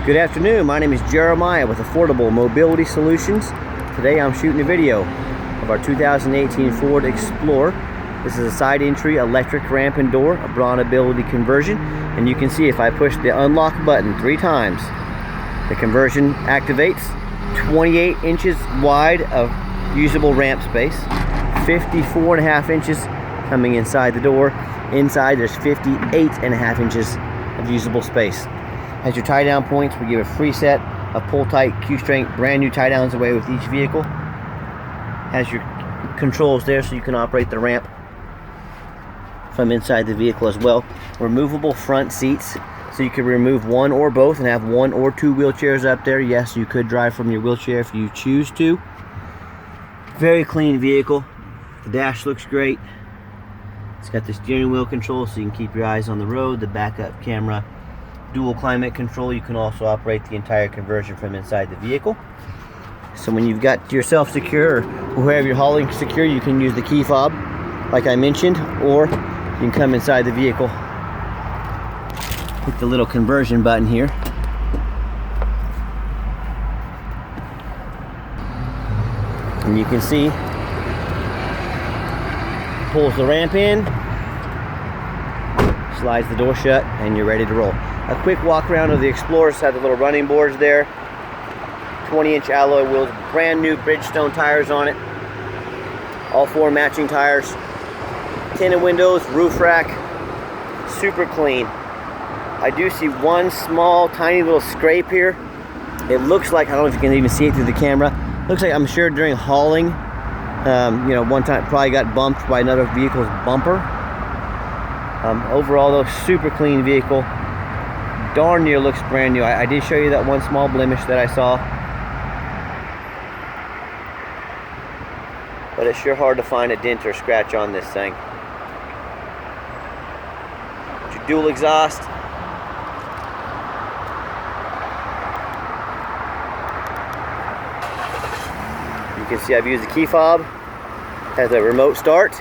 Good afternoon, my name is Jeremiah with Affordable Mobility Solutions. Today I'm shooting a video of our 2018 Ford Explorer. This is a side entry electric ramp and door, a Braun ability conversion, and you can see if I push the unlock button 3 times, the conversion activates. 28 inches wide of usable ramp space, 54.5 inches coming inside the door. Inside there's 58.5 inches of usable space. As your tie down points, we give a free set of pull tight Q strength brand new tie downs away with each vehicle. Has your controls there so you can operate the ramp from inside the vehicle as well. Removable front seats, so you can remove one or both and have 1 or 2 wheelchairs up there. Yes, you could drive from your wheelchair if you choose to. Very clean vehicle. The dash looks great. It's got the steering wheel control so you can keep your eyes on the road, the backup camera, dual climate control. You can also operate the entire conversion from inside the vehicle. So when you've got yourself secure, or whoever you're hauling secure, you can use the key fob like I mentioned, or you can come inside the vehicle, hit the little conversion button here, and you can see pulls the ramp in, slides the door shut, and you're ready to roll. A quick walk around of the Explorers. Have the little running boards there, 20-inch alloy wheels, brand new Bridgestone tires on it, all 4 matching tires, tinted windows, roof rack, super clean. I do see one small tiny little scrape here. It looks like, I don't know if you can even see it through the camera, looks like, I'm sure during hauling, you know, one time probably got bumped by another vehicle's bumper. Overall though, super clean vehicle. Darn near looks brand new. I did show you that one small blemish that I saw, but it's sure hard to find a dent or scratch on this thing. Your dual exhaust, you can see I've used the key fob. Has a remote start.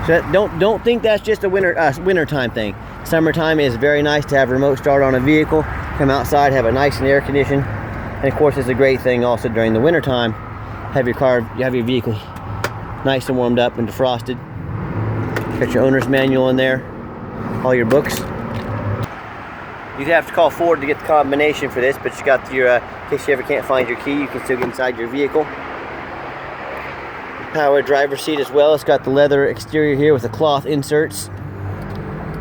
So don't think that's just a wintertime thing. Summertime is very nice to have remote start on a vehicle. Come outside, have a nice and air condition, and of course it's a great thing also during the wintertime. Have your vehicle nice and warmed up and defrosted. Got your owner's manual in there, all your books. You'd have to call Ford to get the combination for this, but you got your, in case you ever can't find your key, you can still get inside your vehicle. Power driver seat as well. It's got the leather exterior here with the cloth inserts.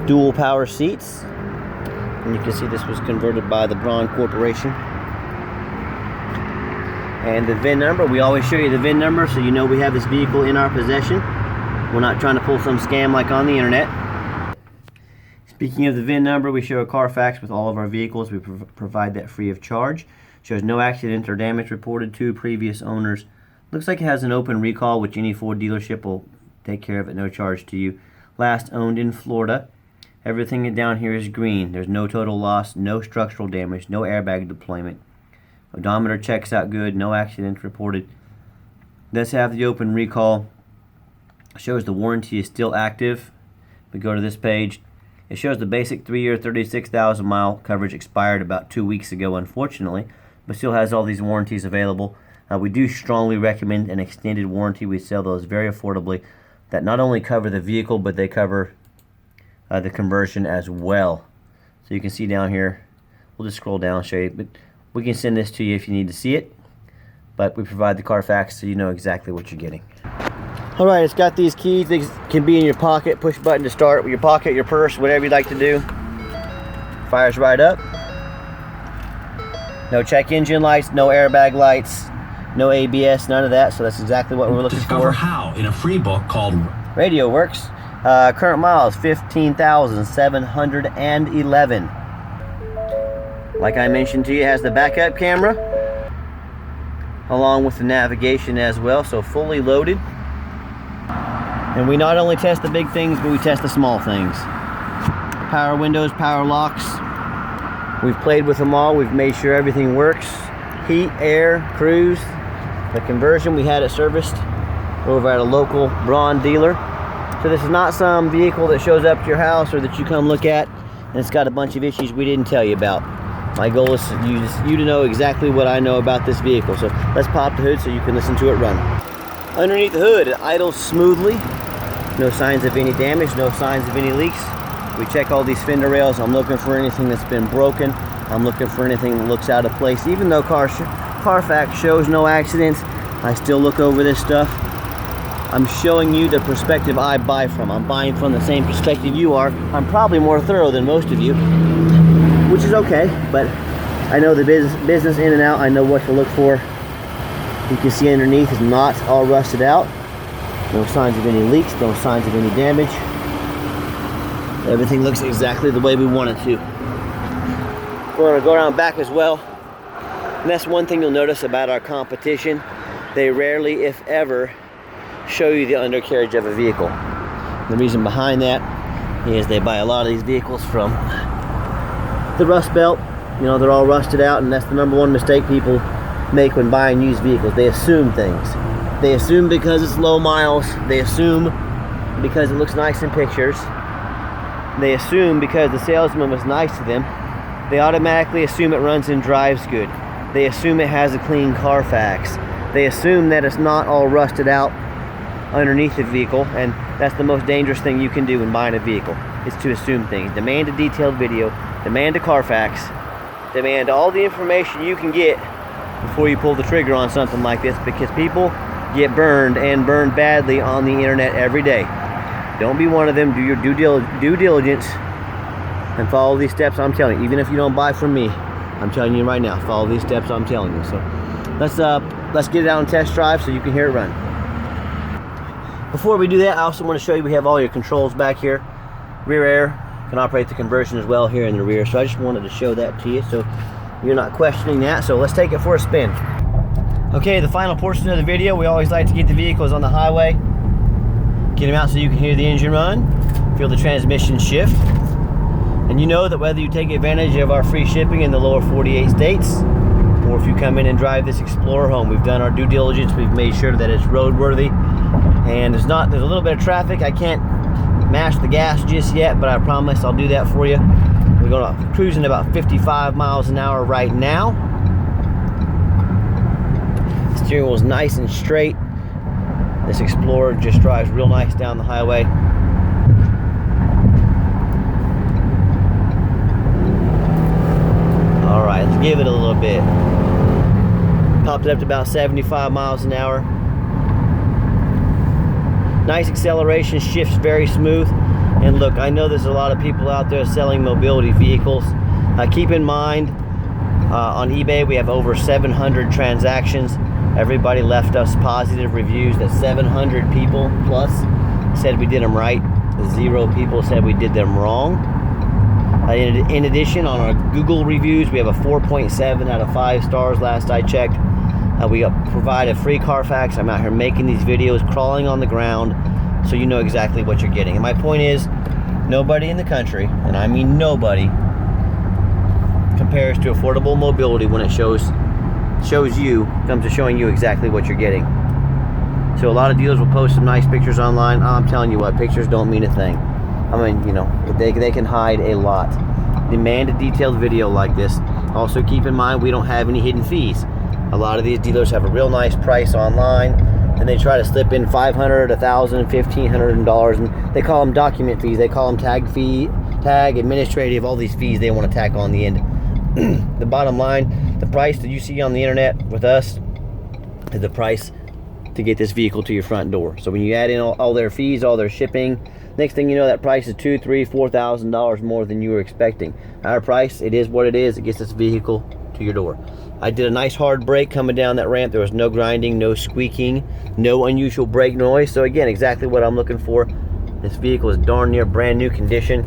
Dual power seats. And you can see this was converted by the Braun Corporation. And the VIN number, we always show you the VIN number so you know we have this vehicle in our possession. We're not trying to pull some scam like on the internet. Speaking of the VIN number, we show a Carfax with all of our vehicles. We provide that free of charge. Shows no accident or damage reported to previous owners. Looks like it has an open recall, which any Ford dealership will take care of at no charge to you. Last owned in Florida. Everything down here is green. There's no total loss, no structural damage, no airbag deployment. Odometer checks out good, no accidents reported. Does have the open recall. Shows the warranty is still active. We go to this page. It shows the basic 3-year, 36,000 mile coverage expired about 2 weeks ago, unfortunately, but still has all these warranties available. We do strongly recommend an extended warranty. We sell those very affordably that not only cover the vehicle, but they cover the conversion as well. So you can see down here, we'll just scroll down and show you, but we can send this to you if you need to see it, but we provide the Carfax so you know exactly what you're getting. Alright, it's got these keys. They can be in your pocket, push button to start, with your pocket, your purse, whatever you'd like to do. Fires right up. No check engine lights, no airbag lights, no ABS, none of that, so that's exactly what we're looking for. Discover how in a free book called Radio works. Current miles 15,711. Like I mentioned to you, it has the backup camera along with the navigation as well, so fully loaded. And we not only test the big things, but we test the small things. Power windows, power locks. We've played with them all. We've made sure everything works. Heat, air, cruise. The conversion, we had it serviced over at a local Braun dealer. So this is not some vehicle that shows up to your house or that you come look at and it's got a bunch of issues we didn't tell you about. My goal is you to know exactly what I know about this vehicle. So let's pop the hood so you can listen to it run. Underneath the hood, it idles smoothly. No signs of any damage, no signs of any leaks. We check all these fender rails. I'm looking for anything that's been broken. I'm looking for anything that looks out of place. Even though Carfax shows no accidents, I still look over this stuff. I'm showing you the perspective I buy from. I'm buying from the same perspective you are. I'm probably more thorough than most of you, which is okay, but I know the business in and out. I know what to look for. You can see underneath is not all rusted out. No signs of any leaks, no signs of any damage. Everything looks exactly the way we want it to. We're going to go around back as well. And that's one thing you'll notice about our competition. They rarely, if ever, show you the undercarriage of a vehicle. The reason behind that is they buy a lot of these vehicles from the Rust Belt. You know, they're all rusted out, and that's the number one mistake people make when buying used vehicles. They assume things. They assume because it's low miles. They assume because it looks nice in pictures. They assume because the salesman was nice to them. They automatically assume it runs and drives good. They assume it has a clean Carfax. They assume that it's not all rusted out underneath the vehicle, and that's the most dangerous thing you can do when buying a vehicle, is to assume things. Demand a detailed video, demand a Carfax, demand all the information you can get before you pull the trigger on something like this, because people get burned, and burned badly, on the internet every day. Don't be one of them. Do your due diligence and follow these steps I'm telling you. Even if you don't buy from me, I'm telling you right now, follow these steps I'm telling you. So let's get it out and test drive so you can hear it run. Before we do that, I also want to show you we have all your controls back here. Rear air, can operate the conversion as well here in the rear. So I just wanted to show that to you so you're not questioning that. So let's take it for a spin. Okay, the final portion of the video, we always like to get the vehicles on the highway, get them out so you can hear the engine run, feel the transmission shift. And you know that whether you take advantage of our free shipping in the lower 48 states, or if you come in and drive this Explorer home, we've done our due diligence. We've made sure that it's roadworthy, and there's a little bit of traffic. I can't mash the gas just yet, but I promise I'll do that for you. We're going to cruising about 55 miles an hour right now. Steering wheel's nice and straight. This Explorer just drives real nice down the highway. Alright, let's give it a little bit. Popped it up to about 75 miles an hour. Nice acceleration, shifts very smooth. And look, I know there's a lot of people out there selling mobility vehicles. Keep in mind, on eBay we have over 700 transactions. Everybody left us positive reviews. That 700 people plus said we did them right. 0 people said we did them wrong. In addition, on our Google reviews, we have a 4.7 out of 5 stars last I checked. We provide a free Carfax. I'm out here making these videos, crawling on the ground, so you know exactly what you're getting. And my point is, nobody in the country, and I mean nobody, compares to affordable mobility when it comes to showing you exactly what you're getting. So a lot of dealers will post some nice pictures online. I'm telling you what, pictures don't mean a thing. I mean, you know, they can hide a lot. Demand a detailed video like this. Also keep in mind, we don't have any hidden fees. A lot of these dealers have a real nice price online, and they try to slip in $500, $1,000, $1,500, and they call them document fees. They call them tag, administrative, all these fees they want to tack on the end. The bottom line, the price that you see on the internet with us is the price to get this vehicle to your front door. So when you add in all their fees, all their shipping, next thing you know, that price is $2,000, $3,000, $4,000 more than you were expecting. Our price, it is what it is. It gets this vehicle to your door. I did a nice hard brake coming down that ramp. There was no grinding, no squeaking, no unusual brake noise. So again, exactly what I'm looking for. This vehicle is darn near brand new condition.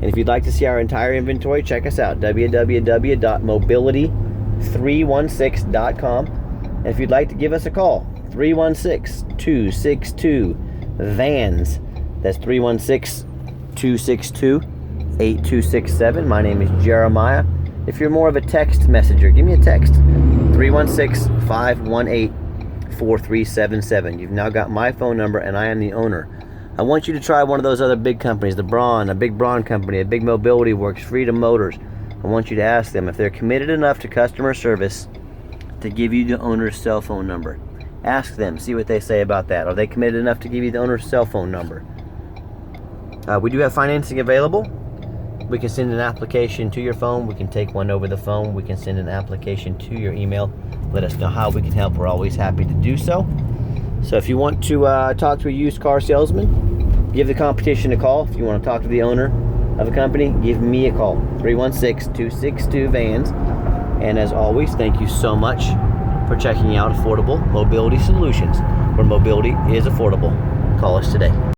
And if you'd like to see our entire inventory, check us out, www.mobility316.com. And if you'd like to give us a call, 316-262-VANS. That's 316-262-8267. My name is Jeremiah. If you're more of a text messenger, give me a text, 316-518-4377. You've now got my phone number, and I am the owner I want you to try one of those other big companies, the Braun, a big Braun company, a big Mobility Works, Freedom Motors. I want you to ask them if they're committed enough to customer service to give you the owner's cell phone number. Ask them, see what they say about that. Are they committed enough to give you the owner's cell phone number? We do have financing available. We can send an application to your phone. We can take one over the phone. We can send an application to your email. Let us know how we can help. We're always happy to do so. So if you want to talk to a used car salesman, give the competition a call. If you want to talk to the owner of a company, give me a call, 316-262-VANS. And as always, thank you so much for checking out Affordable Mobility Solutions, where mobility is affordable. Call us today.